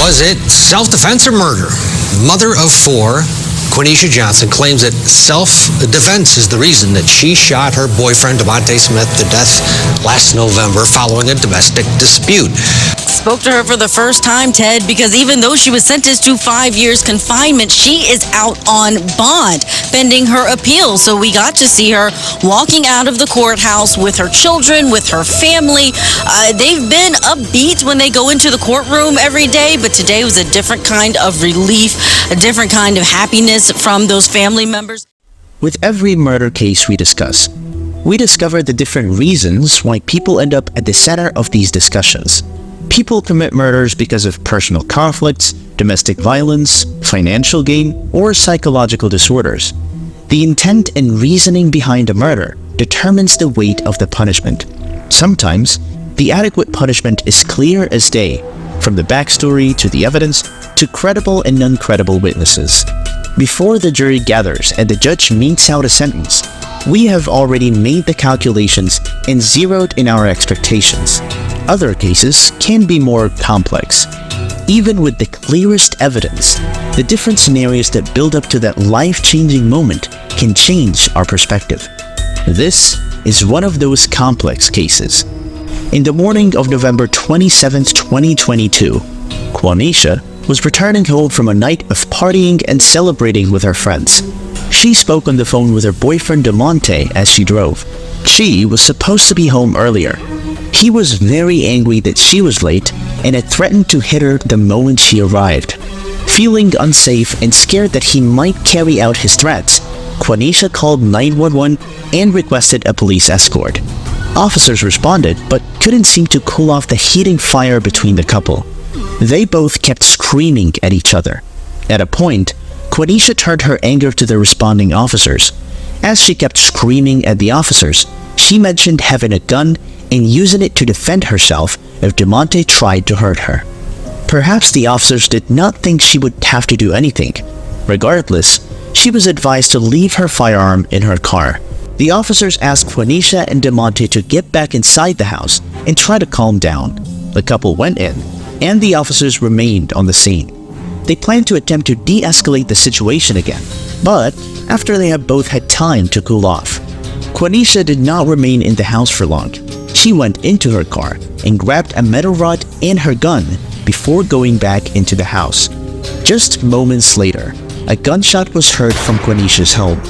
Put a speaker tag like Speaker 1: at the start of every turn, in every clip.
Speaker 1: Was it self-defense or murder? Mother of four, Quaneesha Johnson claims that self-defense is the reason that she shot her boyfriend, Demonte Smith, to death last November following a domestic dispute.
Speaker 2: Spoke to her for the first time, Ted, because even though she was sentenced to 5 years confinement, she is out on bond pending her appeal. So we got to see her walking out of the courthouse with her children, with her family. They've been upbeat when they go into the courtroom every day, but today was a different kind of relief, a different kind of happiness from those family members.
Speaker 3: With every murder case we discuss, we discover the different reasons why people end up at the center of these discussions. People commit murders because of personal conflicts, domestic violence, financial gain, or psychological disorders. The intent and reasoning behind a murder determines the weight of the punishment. Sometimes, the adequate punishment is clear as day, from the backstory to the evidence to credible and non-credible witnesses. Before the jury gathers and the judge metes out a sentence, we have already made the calculations and zeroed in our expectations. Other cases can be more complex. Even with the clearest evidence, the different scenarios that build up to that life-changing moment can change our perspective. This is one of those complex cases. In the morning of November 27, 2022, Quaneesha was returning home from a night of partying and celebrating with her friends. She spoke on the phone with her boyfriend Demonte as she drove. She was supposed to be home earlier. He was very angry that she was late and had threatened to hit her the moment she arrived. Feeling unsafe and scared that he might carry out his threats, Quaneesha called 911 and requested a police escort. Officers responded but couldn't seem to cool off the heating fire between the couple. They both kept screaming at each other. At a point, Quaneesha turned her anger to the responding officers. As she kept screaming at the officers, she mentioned having a gun and using it to defend herself if Demonte tried to hurt her. Perhaps the officers did not think she would have to do anything. Regardless, she was advised to leave her firearm in her car. The officers asked Quaneesha and Demonte to get back inside the house and try to calm down. The couple went in, and the officers remained on the scene. They planned to attempt to de-escalate the situation again, but after they had both had time to cool off. Quaneesha did not remain in the house for long. She went into her car and grabbed a metal rod and her gun before going back into the house. Just moments later, a gunshot was heard from Quaneesha's home.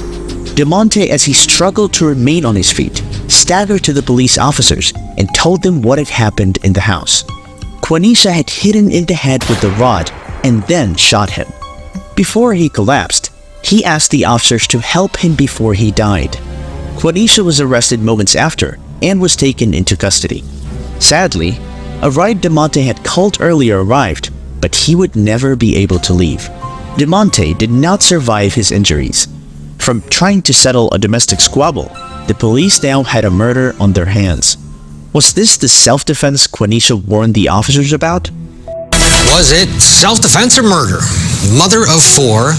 Speaker 3: Demonte, as he struggled to remain on his feet, staggered to the police officers and told them what had happened in the house. Quaneesha had hit him in the head with the rod and then shot him. Before he collapsed, he asked the officers to help him before he died. Quaneesha was arrested moments after and was taken into custody. Sadly, a ride Demonte had called earlier arrived, but he would never be able to leave. Demonte did not survive his injuries. From trying to settle a domestic squabble, the police now had a murder on their hands. Was this the self-defense Quaneesha warned the officers about?
Speaker 1: Was it self-defense or murder? Mother of four,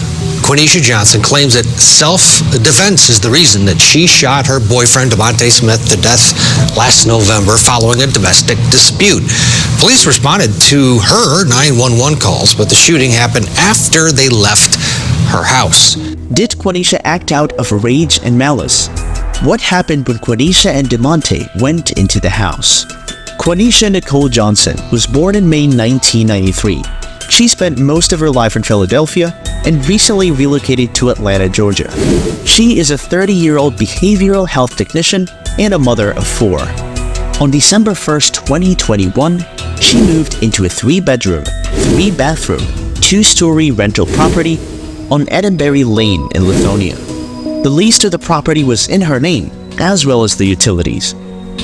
Speaker 1: Quaneesha Johnson claims that self-defense is the reason that she shot her boyfriend, Demonte Smith, to death last November following a domestic dispute. Police responded to her 911 calls, but the shooting happened after they left her house.
Speaker 3: Did Quaneesha act out of rage and malice? What happened when Quaneesha and Demonte went into the house? Quaneesha Nicole Johnson was born in May 1993. She spent most of her life in Philadelphia and recently relocated to Atlanta, Georgia. She is a 30-year-old behavioral health technician and a mother of four. On December 1st, 2021, she moved into a 3-bedroom, 3-bathroom, 2-story rental property on Edenberry Lane in Lithonia. The lease to the property was in her name, as well as the utilities.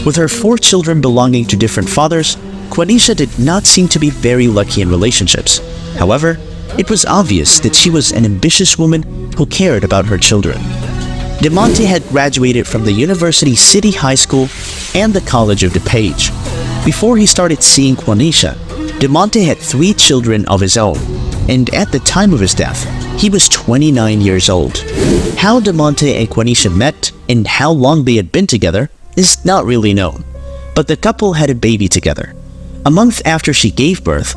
Speaker 3: With her 4 children belonging to different fathers, Quaneesha did not seem to be very lucky in relationships. However, it was obvious that she was an ambitious woman who cared about her children. Demonte had graduated from the University City High School and the College of DuPage. Before he started seeing Quaneesha, Demonte had 3 children of his own, and at the time of his death, he was 29 years old. How Demonte and Quaneesha met and how long they had been together is not really known, but the couple had a baby together. A month after she gave birth,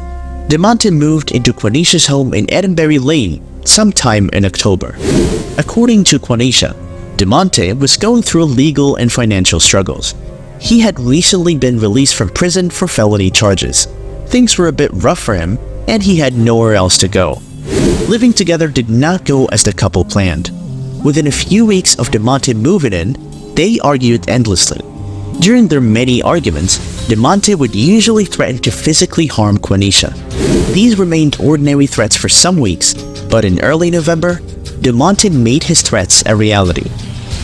Speaker 3: Demonte moved into Quaneesha's home in Edenberry Lane sometime in October. According to Quaneesha, Demonte was going through legal and financial struggles. He had recently been released from prison for felony charges. Things were a bit rough for him, and he had nowhere else to go. Living together did not go as the couple planned. Within a few weeks of Demonte moving in, they argued endlessly. During their many arguments, Demonte would usually threaten to physically harm Quaneesha. These remained ordinary threats for some weeks, but in early November, Demonte made his threats a reality.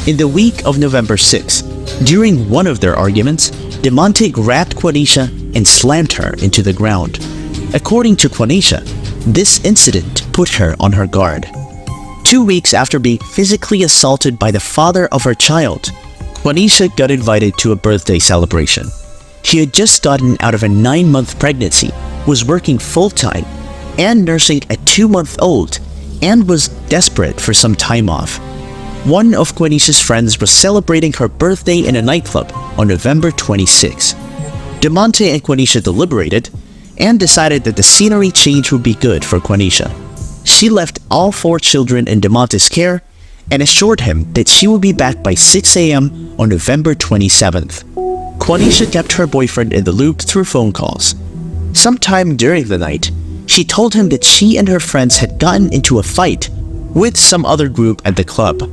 Speaker 3: In the week of November 6, during one of their arguments, Demonte grabbed Quaneesha and slammed her into the ground. According to Quaneesha, this incident put her on her guard. 2 weeks after being physically assaulted by the father of her child, Quaneesha got invited to a birthday celebration. She had just gotten out of a 9-month pregnancy, was working full-time, and nursing a 2-month-old, and was desperate for some time off. One of Quaneesha's friends was celebrating her birthday in a nightclub on November 26. Demonte and Quaneesha deliberated and decided that the scenery change would be good for Quaneesha. She left all 4 children in Demonte's care and assured him that she would be back by 6 a.m. on November 27th. Quaneesha kept her boyfriend in the loop through phone calls. Sometime during the night, she told him that she and her friends had gotten into a fight with some other group at the club.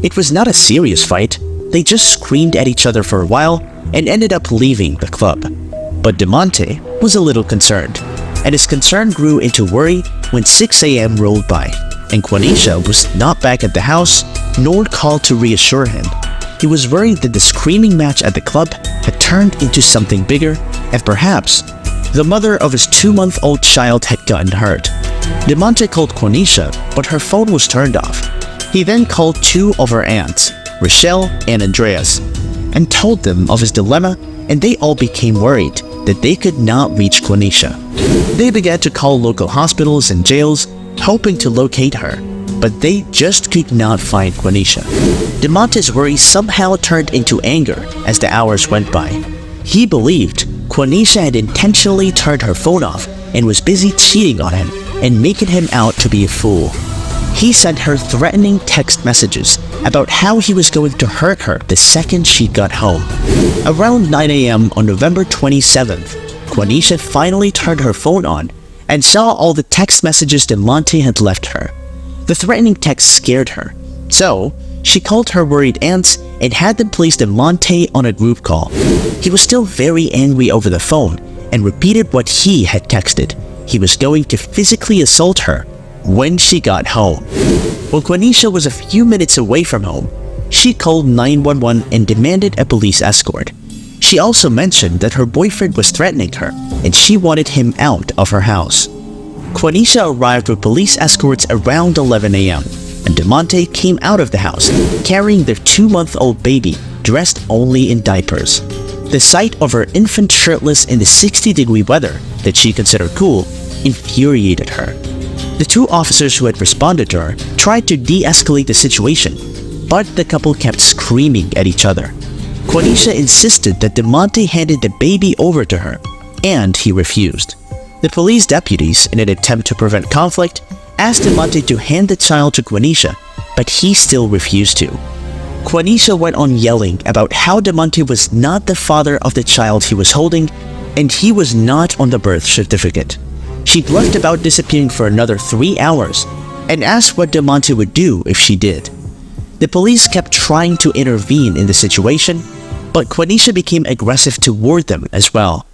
Speaker 3: It was not a serious fight, they just screamed at each other for a while and ended up leaving the club. But Demonte was a little concerned, and his concern grew into worry when 6 a.m. rolled by, and Quaneesha was not back at the house nor called to reassure him. He was worried that the screaming match at the club had turned into something bigger, and perhaps the mother of his 2-month-old child had gotten hurt. Demonte called Quaneesha, but her phone was turned off. He then called 2 of her aunts, Rochelle and Andreas, and told them of his dilemma, and they all became worried that they could not reach Quaneesha. They began to call local hospitals and jails, hoping to locate her, but they just could not find Quaneesha. Demonte's worry somehow turned into anger as the hours went by. He believed Quaneesha had intentionally turned her phone off and was busy cheating on him and making him out to be a fool. He sent her threatening text messages about how he was going to hurt her the second she got home. Around 9 a.m. on November 27th, Quaneesha finally turned her phone on and saw all the text messages Demonte had left her. The threatening text scared her, so she called her worried aunts and had them place Demonte on a group call. He was still very angry over the phone and repeated what he had texted. He was going to physically assault her when she got home. When Quaneesha was a few minutes away from home, she called 911 and demanded a police escort. She also mentioned that her boyfriend was threatening her and she wanted him out of her house. Quaneesha arrived with police escorts around 11 a.m. and Demonte came out of the house carrying their 2-month-old baby dressed only in diapers. The sight of her infant shirtless in the 60-degree weather that she considered cool infuriated her. The 2 officers who had responded to her tried to de-escalate the situation, but the couple kept screaming at each other. Quaneesha insisted that Demonte handed the baby over to her, and he refused. The police deputies, in an attempt to prevent conflict, asked Demonte to hand the child to Quaneesha, but he still refused to. Quaneesha went on yelling about how Demonte was not the father of the child he was holding, and he was not on the birth certificate. She bluffed about disappearing for another 3 hours and asked what Demonte would do if she did. The police kept trying to intervene in the situation, but Quaneesha became aggressive toward them as well.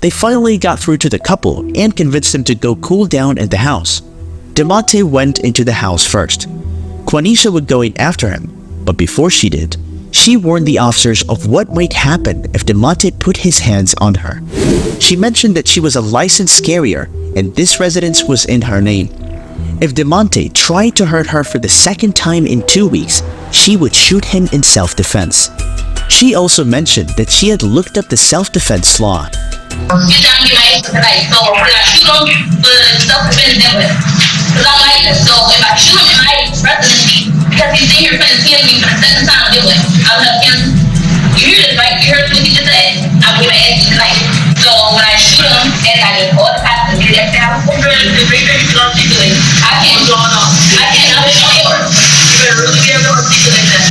Speaker 3: They finally got through to the couple and convinced them to go cool down at the house. Demonte went into the house first. Quaneesha would go in after him, but before she did, she warned the officers of what might happen if Demonte put his hands on her. She mentioned that she was a licensed carrier and this residence was in her name. If Demonte tried to hurt her for the second time in 2 weeks, she would shoot him in self-defense. She also mentioned that she had looked up the self-defense law.
Speaker 4: You tell me my age tonight, so when I shoot him for self-defense, then what? Because I'm like this, so if I shoot him in my age residency, because he's in here for the me for the second time, then what? I'll help him. You hear this, right? You heard what he just said? I'm going to ask you tonight. So when I shoot him, and I get all the cops to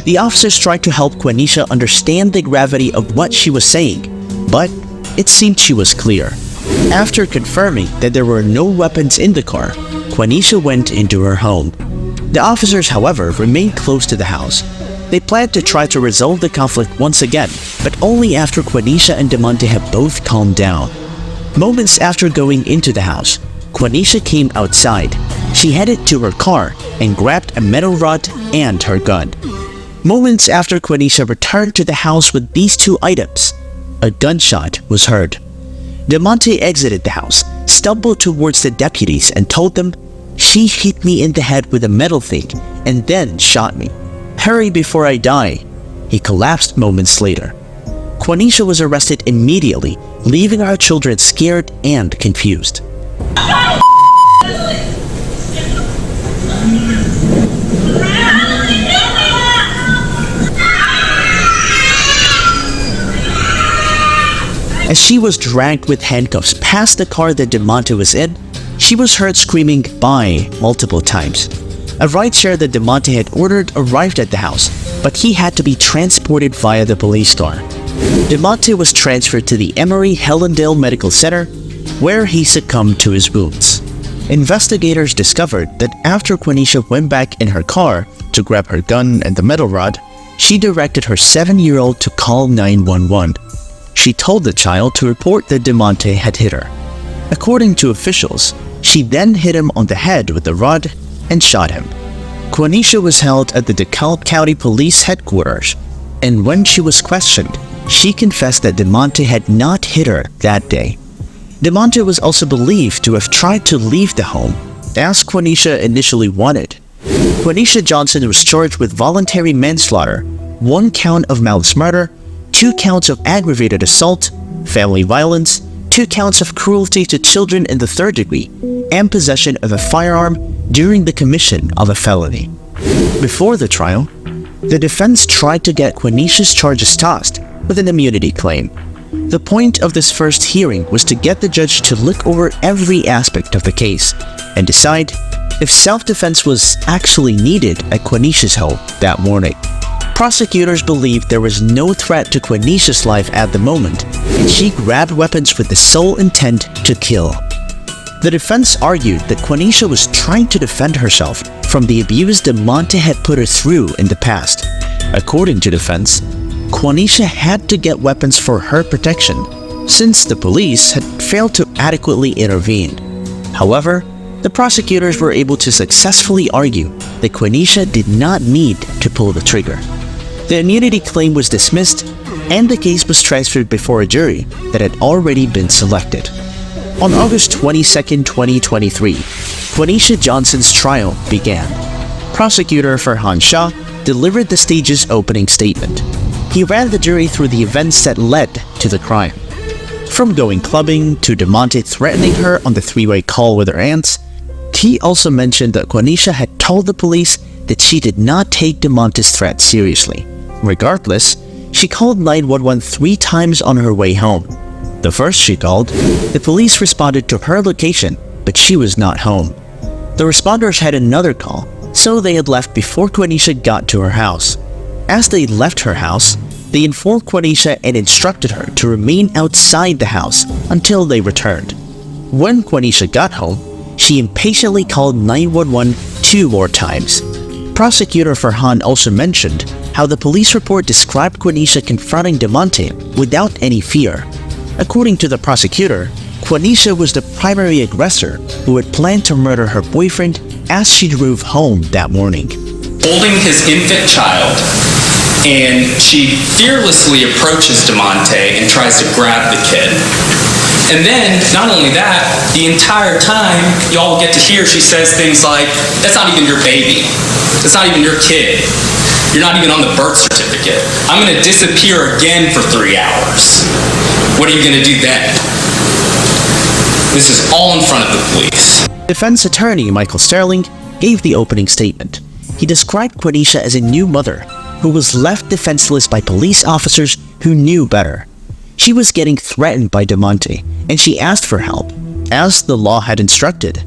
Speaker 3: The officers tried to help Quaneesha understand the gravity of what she was saying, but it seemed she was clear. After confirming that there were no weapons in the car, Quaneesha went into her home. The officers, however, remained close to the house. They planned to try to resolve the conflict once again, but only after Quaneesha and Demonte had both calmed down. Moments after going into the house, Quaneesha came outside. She headed to her car and grabbed a metal rod and her gun. Moments after Quaneesha returned to the house with these two items, a gunshot was heard. Demonte exited the house, stumbled towards the deputies and told them, "She hit me in the head with a metal thing and then shot me. Hurry before I die." He collapsed moments later. Quaneesha was arrested immediately, leaving our children scared and confused. As she was dragged with handcuffs past the car that Demonte was in, she was heard screaming "bye" multiple times. A rideshare that Demonte had ordered arrived at the house, but he had to be transported via the police car. Demonte was transferred to the Emory Hellendale Medical Center, where he succumbed to his wounds. Investigators discovered that after Quaneesha went back in her car to grab her gun and the metal rod, she directed her 7-year-old to call 911. She told the child to report that Demonte had hit her. According to officials, she then hit him on the head with the rod and shot him. Quaneesha was held at the DeKalb County Police Headquarters, and when she was questioned, she confessed that Demonte had not hit her that day. Demonte was also believed to have tried to leave the home, as Quaneesha initially wanted. Quaneesha Johnson was charged with voluntary manslaughter, 1 count of malice murder, 2 counts of aggravated assault, family violence, 2 counts of cruelty to children in the 3rd degree, and possession of a firearm during the commission of a felony. Before the trial, the defense tried to get Quaneesha's charges tossed with an immunity claim. The point of this first hearing was to get the judge to look over every aspect of the case and decide if self-defense was actually needed at Quaneesha's home that morning. Prosecutors believed there was no threat to Quaneesha's life at the moment, and she grabbed weapons with the sole intent to kill. The defense argued that Quaneesha was trying to defend herself from the abuse Demonte had put her through in the past. According to defense, Quaneesha had to get weapons for her protection, since the police had failed to adequately intervene. However, the prosecutors were able to successfully argue that Quaneesha did not need to pull the trigger. The immunity claim was dismissed, and the case was transferred before a jury that had already been selected. On August 22, 2023, Quaneesha Johnson's trial began. Prosecutor Farhan Shah delivered the stage's opening statement. He ran the jury through the events that led to the crime. From going clubbing to Demonte threatening her on the 3-way call with her aunts, he also mentioned that Quaneesha had told the police that she did not take Demonte's threat seriously. Regardless, she called 911 3 times on her way home. The first she called, the police responded to her location, but she was not home. The responders had another call, so they had left before Quaneesha got to her house. As they left her house, they informed Quaneesha and instructed her to remain outside the house until they returned. When Quaneesha got home, she impatiently called 911 2 more times. Prosecutor Farhan also mentioned how the police report described Quaneesha confronting Demonte without any fear. According to the prosecutor, Quaneesha was the primary aggressor who had planned to murder her boyfriend as she drove home that morning.
Speaker 5: Holding his infant child, and she fearlessly approaches Demonte and tries to grab the kid. And then, not only that, the entire time, y'all get to hear she says things like, "That's not even your baby. That's not even your kid. You're not even on the birth certificate. I'm going to disappear again for 3 hours. What are you going to do then?" This is all in front of the police.
Speaker 3: Defense attorney Michael Sterling gave the opening statement. He described Quaneesha as a new mother who was left defenseless by police officers who knew better. She was getting threatened by Demonte, and she asked for help. as the law had instructed.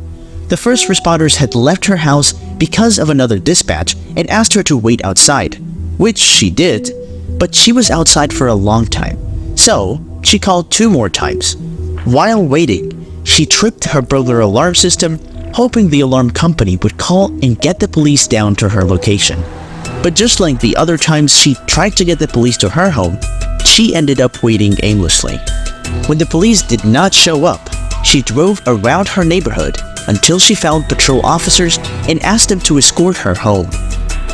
Speaker 3: The first responders had left her house because of another dispatch and asked her to wait outside, which she did, but she was outside for a long time, so she called 2 more times. While waiting, she tripped her burglar alarm system, hoping the alarm company would call and get the police down to her location. But just like the other times she tried to get the police to her home, she ended up waiting aimlessly. When the police did not show up, she drove around her neighborhood until she found patrol officers and asked them to escort her home.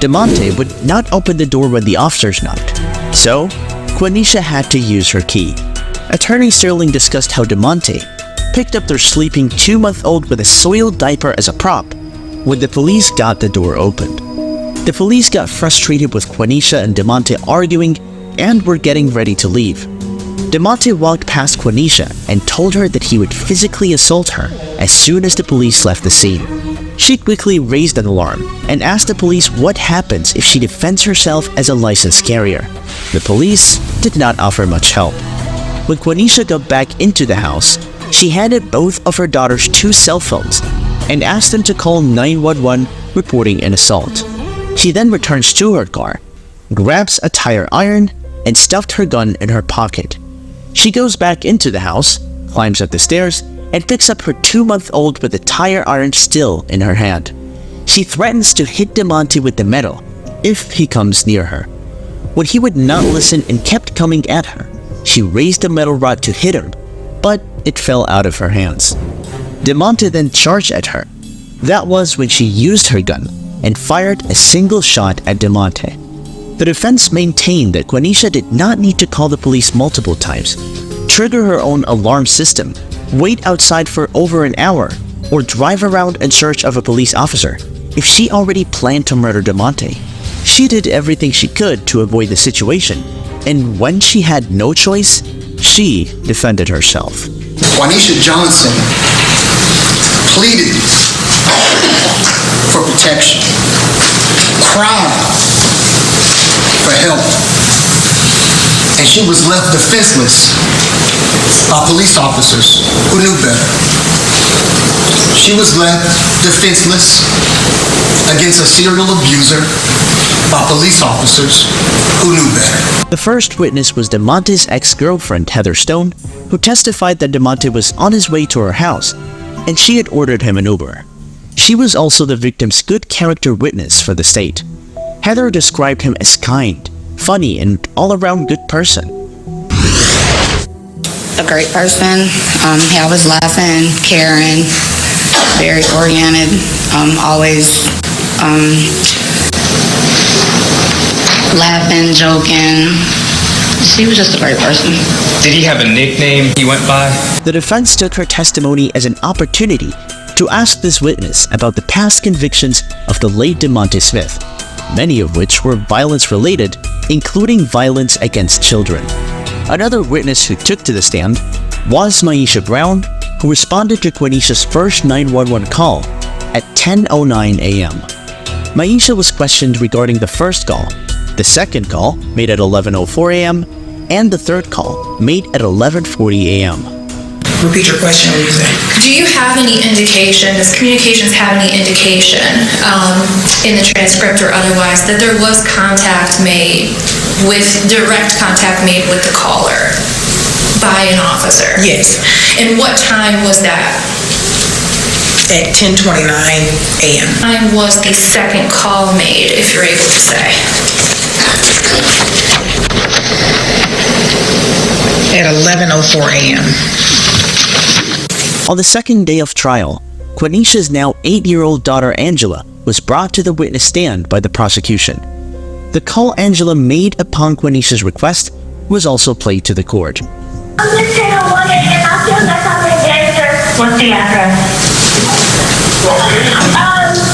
Speaker 3: Demonte would not open the door when the officers knocked, so Quaneesha had to use her key. Attorney Sterling discussed how Demonte picked up their sleeping 2-month-old with a soiled diaper as a prop when the police got the door opened. The police got frustrated with Quaneesha and Demonte arguing and were getting ready to leave. Demonte walked past Quaneesha and told her that he would physically assault her as soon as the police left the scene. She quickly raised an alarm and asked the police what happens if she defends herself as a licensed carrier. The police did not offer much help. When Quaneesha got back into the house, she handed both of her daughter's 2 cell phones and asked them to call 911 reporting an assault. She then returns to her car, grabs a tire iron, and stuffed her gun in her pocket. She goes back into the house, climbs up the stairs, and picks up her 2-month-old with the tire iron still in her hand. She threatens to hit Demonte with the metal if he comes near her. When he would not listen and kept coming at her, she raised the metal rod to hit him, but it fell out of her hands. Demonte then charged at her. That was when she used her gun and fired a single shot at Demonte. The defense maintained that Quaneesha did not need to call the police multiple times, trigger her own alarm system, wait outside for over an hour, or drive around in search of a police officer if she already planned to murder Demonte. She did everything she could to avoid the situation, and when she had no choice, she defended herself.
Speaker 6: Quaneesha Johnson pleaded for protection, cried for help, and she was left defenseless by police officers who knew better. She was left defenseless against a serial abuser by police officers who knew better.
Speaker 3: The first witness was Demonte's ex-girlfriend, Heather Stone, who testified that Demonte was on his way to her house, and she had ordered him an Uber. She was also the victim's good character witness for the state. Heather described him as kind, funny, and all-around good person.
Speaker 7: A great person. He always laughing, caring, very oriented, always laughing, joking. She was just a great person.
Speaker 5: Did he have a nickname he went by?
Speaker 3: The defense took her testimony as an opportunity to ask this witness about the past convictions of the late Demonte Smith, many of which were violence-related, including violence against children. Another witness who took to the stand was Maisha Brown, who responded to Quaneesha's first 911 call at 10:09 a.m. Maisha was questioned regarding the first call, the second call made at 11:04 a.m., and the third call made at 11:40 a.m.
Speaker 8: Repeat your question, what do you say?
Speaker 9: Do you have any indication, does communications have any indication in the transcript or otherwise that there was contact made direct contact made with the caller by an officer?
Speaker 8: Yes.
Speaker 9: And what time was that?
Speaker 8: At 10:29 a.m.
Speaker 9: Time was the second call made, if you're able to say?
Speaker 8: At 11:04 a.m.
Speaker 3: On the second day of trial, Quaneesha's now 8-year-old daughter Angela was brought to the witness stand by the prosecution. The call Angela made upon Quaneesha's request was also played to the court.
Speaker 4: I'm just 10:01 and I feel like I'm in danger. What's the address?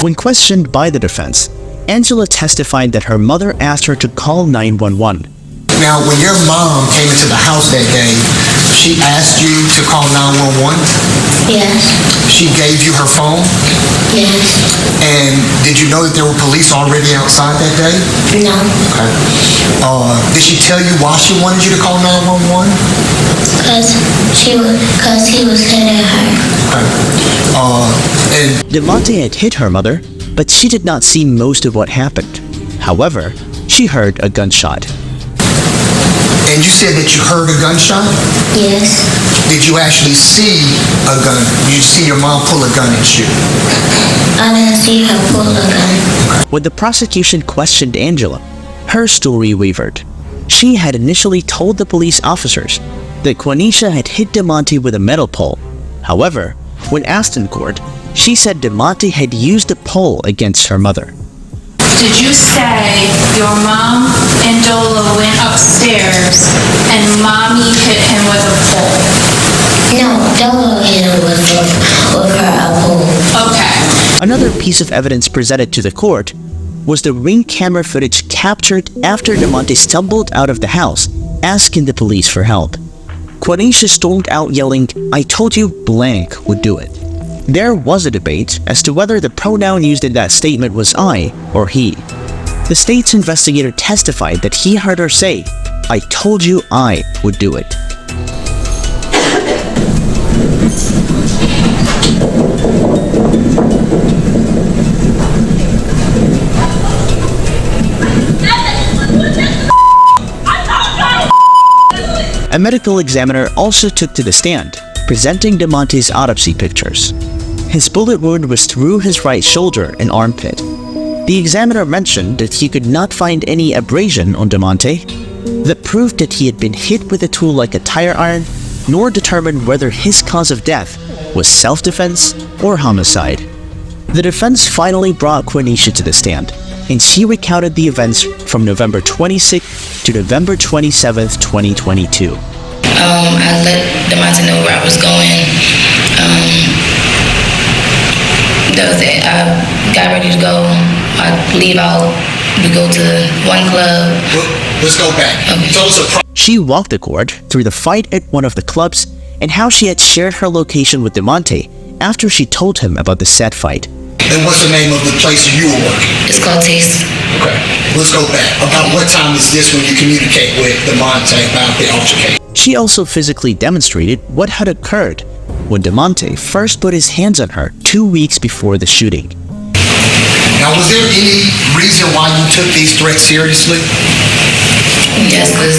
Speaker 3: When questioned by the defense, Angela testified that her mother asked her to call 911.
Speaker 6: Now, when your mom came into the house that day, she asked you to call 911?
Speaker 4: Yes.
Speaker 6: She gave you her phone?
Speaker 4: Yes.
Speaker 6: And did you know that there were police already outside that day?
Speaker 4: No.
Speaker 6: Okay. Did she tell you why she wanted you to call 911?
Speaker 4: Cause he was hitting her.
Speaker 6: Okay. And
Speaker 3: Demonte had hit her mother, but she did not see most of what happened. However, she heard a gunshot.
Speaker 6: And you said that you heard a gunshot?
Speaker 4: Yes.
Speaker 6: Did you actually see a gun? Did you see your mom pull a gun and shoot?
Speaker 4: I didn't see her pull a gun.
Speaker 3: When the prosecution questioned Angela, her story wavered. She had initially told the police officers that Quaneesha had hit Demonte with a metal pole. However, when asked in court, she said Demonte had used the pole against her mother.
Speaker 9: Did you say your mom and Dola went upstairs and mommy hit him with a pole?
Speaker 4: No, Dola hit him with her pole.
Speaker 9: Okay.
Speaker 3: Another piece of evidence presented to the court was the ring camera footage captured after Demonte stumbled out of the house, asking the police for help. Quaneesha stormed out yelling, "I told you blank would do it." There was a debate as to whether the pronoun used in that statement was I or he. The state's investigator testified that he heard her say, "I told you I would do it." A medical examiner also took to the stand, presenting Demonte's autopsy pictures. His bullet wound was through his right shoulder and armpit. The examiner mentioned that he could not find any abrasion on Demonte that proved that he had been hit with a tool like a tire iron, nor determined whether his cause of death was self-defense or homicide. The defense finally brought Quaneesha to the stand, and she recounted the events from November 26th to November 27th, 2022.
Speaker 7: I let Demonte know where I was going. That was it. I got ready to go. I leave out. We go to one club.
Speaker 6: Let's go back.
Speaker 7: Okay.
Speaker 6: Tell us a
Speaker 3: She walked the court through the fight at one of the clubs and how she had shared her location with Demonte after she told him about the said fight.
Speaker 6: And what's the name of the place you were working?
Speaker 7: It's called Taste.
Speaker 6: Okay. Let's go back. About what time is this when you communicate with Demonte about the altercation?
Speaker 3: She also physically demonstrated what had occurred when Demonte first put his hands on her 2 weeks before the shooting.
Speaker 6: Now, was there any reason why you took these threats seriously?
Speaker 7: Yes, because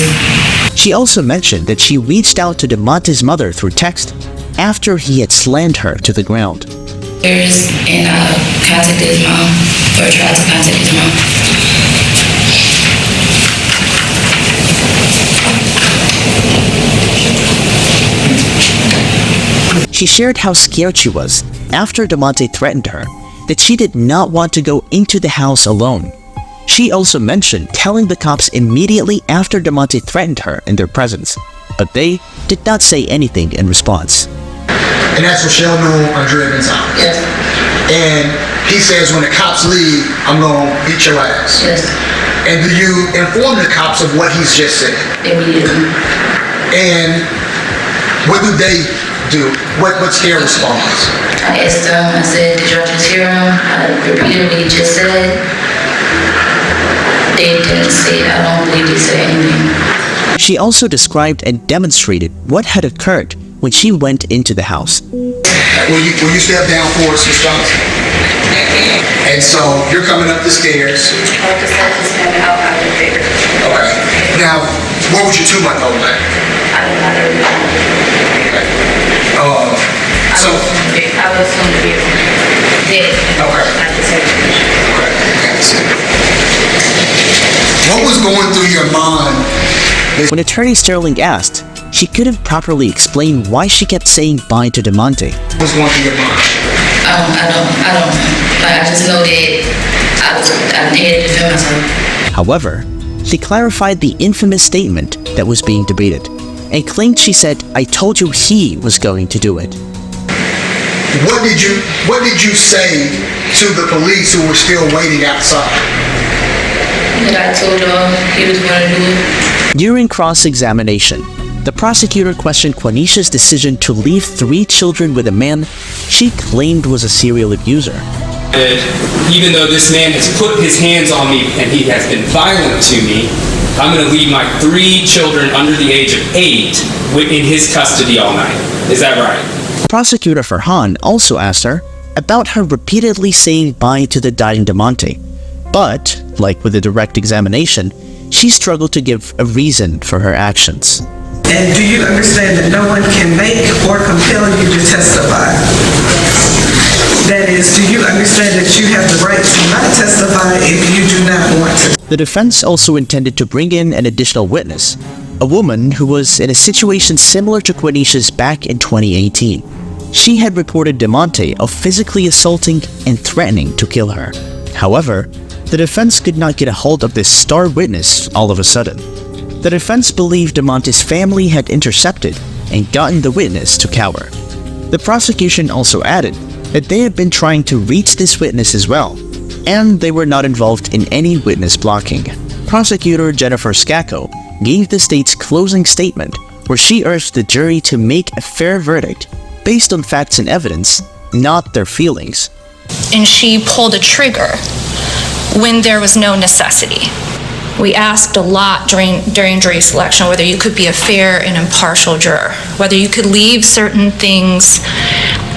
Speaker 3: She also mentioned that she reached out to Demonte's mother through text after he had slammed her to the ground.
Speaker 7: and I contacted his mom, or tried to contact his mom.
Speaker 3: She shared how scared she was after Demonte threatened her, that she did not want to go into the house alone. She also mentioned telling the cops immediately after Demonte threatened her in their presence, but they did not say anything in response.
Speaker 6: And that's Rochelle Newell, Andrea Gonzalez.
Speaker 7: Yes.
Speaker 6: And he says when the cops leave, I'm going to beat your ass.
Speaker 7: Yes.
Speaker 6: And do you inform the cops of what he's just said?
Speaker 7: Immediately.
Speaker 6: And what do they do? What's their response?
Speaker 7: I asked them, I said, did y'all just hear him? I repeated what he just said. They didn't say it. I don't believe they said anything.
Speaker 3: She also described and demonstrated what had occurred when she went into the house.
Speaker 6: Will you step down for us, Ms. Johnson? And so you're coming up the stairs.
Speaker 7: I'll just let this man out of the favor.
Speaker 6: Okay. Now, what was your 2-month-old name?
Speaker 7: I don't know.
Speaker 6: Okay. So.
Speaker 7: I was assumed to be dead.
Speaker 6: Okay.
Speaker 7: I just said
Speaker 6: What was going through your mind?
Speaker 3: When Attorney Sterling asked, she couldn't properly explain why she kept saying bye to Demonte.
Speaker 6: What was going through your mind?
Speaker 7: I don't know. Like, I just know that I hated to defend myself.
Speaker 3: However, she clarified the infamous statement that was being debated and claimed she said, "I told you he was going to do it."
Speaker 6: What did you say to the police who were still waiting outside?
Speaker 7: That I told y'all he was going to do it.
Speaker 3: During cross-examination, the prosecutor questioned Quaneesha's decision to leave 3 children with a man she claimed was a serial abuser.
Speaker 5: Even though this man has put his hands on me and he has been violent to me, I'm going to leave my 3 children under the age of 8 in his custody all night. Is that right?
Speaker 3: Prosecutor Farhan also asked her about her repeatedly saying bye to the dying Demonte. But, like with the direct examination, she struggled to give a reason for her actions.
Speaker 10: And do you understand that no one can make or compel you to testify? That is, do you understand that you have the right to not testify if you do not want to?
Speaker 3: The defense also intended to bring in an additional witness, a woman who was in a situation similar to Quaneesha's back in 2018. She had reported Demonte of physically assaulting and threatening to kill her. However, the defense could not get a hold of this star witness all of a sudden. The defense believed Demonte's family had intercepted and gotten the witness to cower. The prosecution also added that they had been trying to reach this witness as well, and they were not involved in any witness blocking. Prosecutor Jennifer Scacco gave the state's closing statement where she urged the jury to make a fair verdict based on facts and evidence, not their feelings.
Speaker 9: And she pulled a trigger when there was no necessity. We asked a lot during jury selection whether you could be a fair and impartial juror, whether you could leave certain things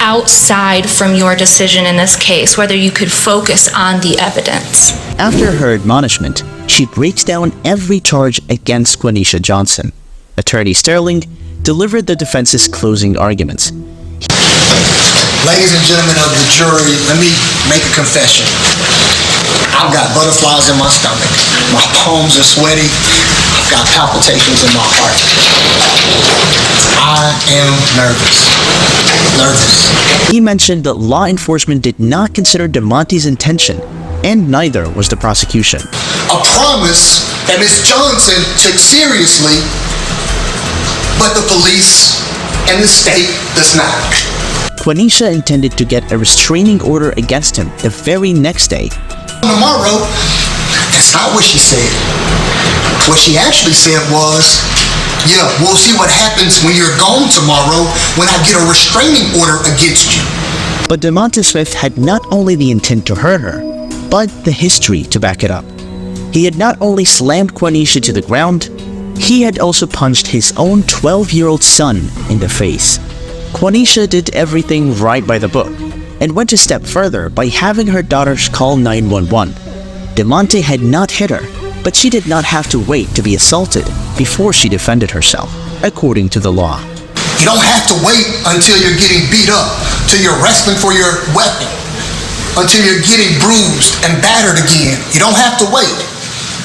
Speaker 9: outside from your decision in this case, whether you could focus on the evidence.
Speaker 3: After her admonishment, she breaks down every charge against Quaneesha Johnson. Attorney Sterling delivered the defense's closing arguments.
Speaker 6: Ladies and gentlemen of the jury, let me make a confession. I've got butterflies in my stomach. My palms are sweaty. I've got palpitations in my heart. I am nervous.
Speaker 3: He mentioned that law enforcement did not consider Demonte's intention, and neither was the prosecution.
Speaker 6: A promise that Ms. Johnson took seriously, but the police and the state does not.
Speaker 3: Quaneesha intended to get a restraining order against him the very next day.
Speaker 6: Tomorrow, that's not what she said. What she actually said was, yeah, we'll see what happens when you're gone tomorrow when I get a restraining order against you.
Speaker 3: But Demonte Smith had not only the intent to hurt her, but the history to back it up. He had not only slammed Quaneesha to the ground, he had also punched his own 12-year-old son in the face. Quaneesha did everything right by the book, and went a step further by having her daughters call 911. Demonte had not hit her, but she did not have to wait to be assaulted before she defended herself, according to the law.
Speaker 6: You don't have to wait until you're getting beat up, till you're wrestling for your weapon, until you're getting bruised and battered again. You don't have to wait.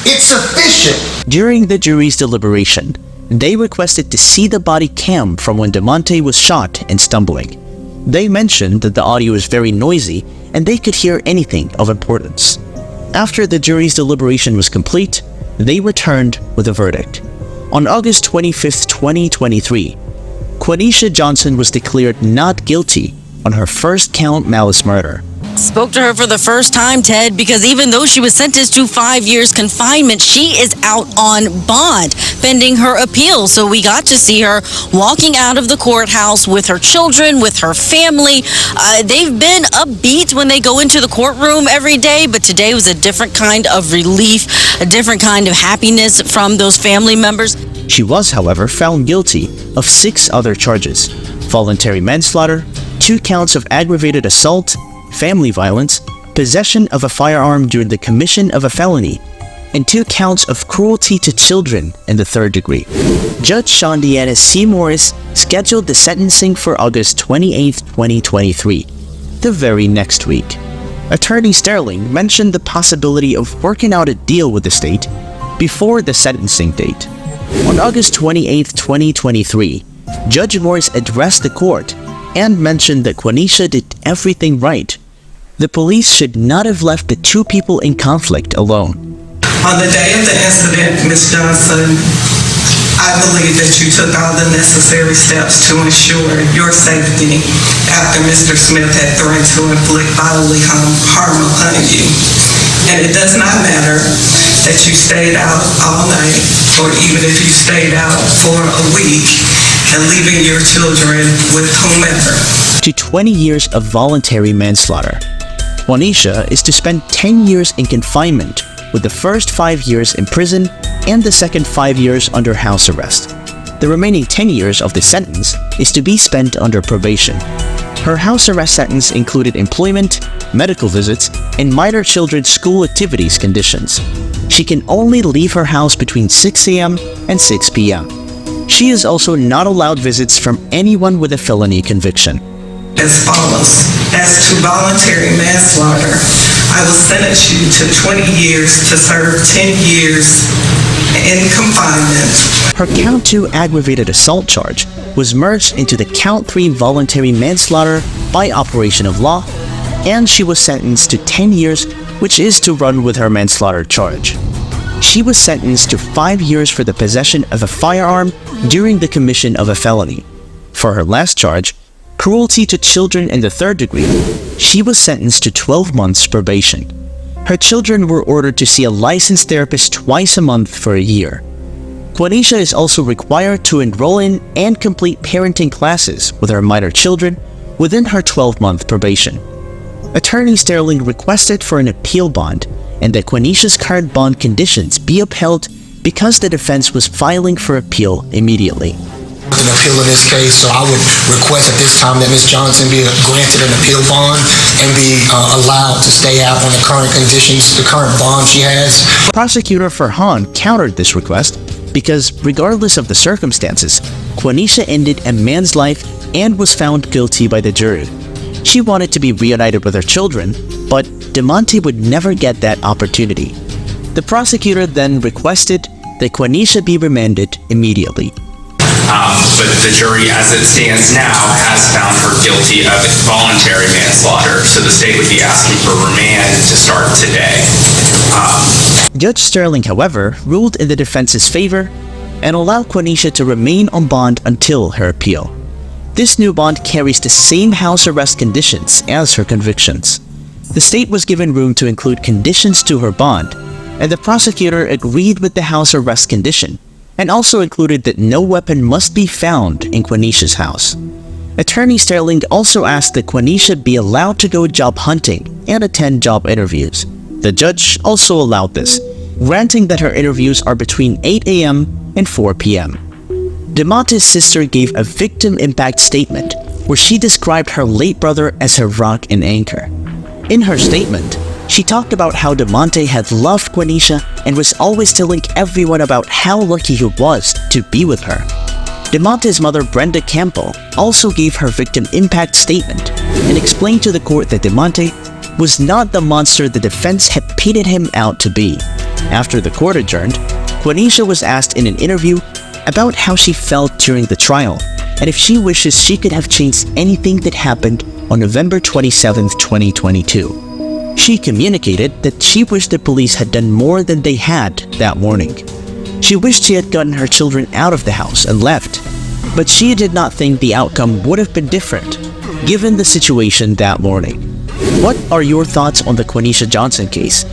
Speaker 6: It's sufficient.
Speaker 3: During the jury's deliberation, they requested to see the body cam from when Demonte was shot and stumbling. They mentioned that the audio is very noisy and they could hear anything of importance. After the jury's deliberation was complete, they returned with a verdict. On August 25, 2023, Quaneesha Johnson was declared not guilty on her first count malice murder.
Speaker 2: Spoke to her for the first time, Ted, because even though she was sentenced to 5 years confinement, she is out on bond pending her appeal. So we got to see her walking out of the courthouse with her children, with her family. They've been upbeat when they go into the courtroom every day, but today was a different kind of relief, a different kind of happiness from those family members.
Speaker 3: She was, however, found guilty of 6 other charges: voluntary manslaughter, 2 counts of aggravated assault, family violence, possession of a firearm during the commission of a felony, and 2 counts of cruelty to children in the 3rd degree. Judge Sean Deanna C. Morris scheduled the sentencing for August 28, 2023, the very next week. Attorney Sterling mentioned the possibility of working out a deal with the state before the sentencing date. On August 28, 2023, Judge Morris addressed the court and mentioned that Quaneesha did everything right. The police should not have left the 2 people in conflict alone.
Speaker 10: On the day of the incident, Ms. Johnson, I believe that you took all the necessary steps to ensure your safety after Mr. Smith had threatened to inflict bodily harm upon you. And it does not matter that you stayed out all night, or even if you stayed out for a week and leaving your children with whomever.
Speaker 3: To 20 years of voluntary manslaughter. Quaneesha is to spend 10 years in confinement, with the first 5 years in prison and the second 5 years under house arrest. The remaining 10 years of the sentence is to be spent under probation. Her house arrest sentence included employment, medical visits, and minor children's school activities conditions. She can only leave her house between 6 a.m. and 6 p.m. She is also not allowed visits from anyone with a felony conviction.
Speaker 10: As follows. As to voluntary manslaughter, I will sentence you to 20 years to serve 10 years in confinement.
Speaker 3: Her count 2 aggravated assault charge was merged into the count 3 voluntary manslaughter by operation of law, and she was sentenced to 10 years, which is to run with her manslaughter charge. She was sentenced to 5 years for the possession of a firearm during the commission of a felony. For her last charge, cruelty to children in the 3rd degree, she was sentenced to 12 months probation. Her children were ordered to see a licensed therapist twice a month for a year. Quaneesha is also required to enroll in and complete parenting classes with her minor children within her 12-month probation. Attorney Sterling requested for an appeal bond and that Quaneesha's current bond conditions be upheld because the defense was filing for appeal immediately.
Speaker 6: An appeal in this case, so I would request at this time that Ms. Johnson be granted an appeal bond and be allowed to stay out on the current conditions, the current bond she has.
Speaker 3: Prosecutor Farhan countered this request because, regardless of the circumstances, Quaneesha ended a man's life and was found guilty by the jury. She wanted to be reunited with her children, but Demonte would never get that opportunity. The prosecutor then requested that Quaneesha be remanded immediately.
Speaker 5: But the jury, as it stands now, has found her guilty of voluntary manslaughter, so the state would be asking for remand to start today.
Speaker 3: Judge Sterling, however, ruled in the defense's favor and allowed Quaneesha to remain on bond until her appeal. This new bond carries the same house arrest conditions as her convictions. The state was given room to include conditions to her bond, and the prosecutor agreed with the house arrest condition and also included that no weapon must be found in Quaneesha's house. Attorney Sterling also asked that Quaneesha be allowed to go job hunting and attend job interviews. The judge also allowed this, granting that her interviews are between 8 a.m. and 4 p.m. Demonte's sister gave a victim impact statement where she described her late brother as her rock and anchor. In her statement, she talked about how Demonte had loved Quaneesha and was always telling everyone about how lucky he was to be with her. Demonte's mother, Brenda Campbell, also gave her victim impact statement and explained to the court that Demonte was not the monster the defense had painted him out to be. After the court adjourned, Quaneesha was asked in an interview about how she felt during the trial and if she wishes she could have changed anything that happened on November 27, 2022. She communicated that she wished the police had done more than they had that morning. She wished she had gotten her children out of the house and left, but she did not think the outcome would have been different given the situation that morning. What are your thoughts on the Quaneesha Johnson case?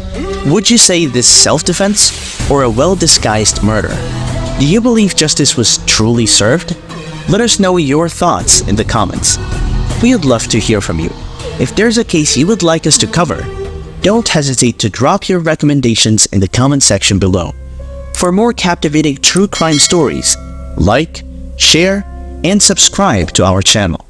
Speaker 3: Would you say this self-defense or a well-disguised murder? Do you believe justice was truly served? Let us know your thoughts in the comments. We would love to hear from you. If there's a case you would like us to cover, don't hesitate to drop your recommendations in the comment section below. For more captivating true crime stories, like, share, and subscribe to our channel.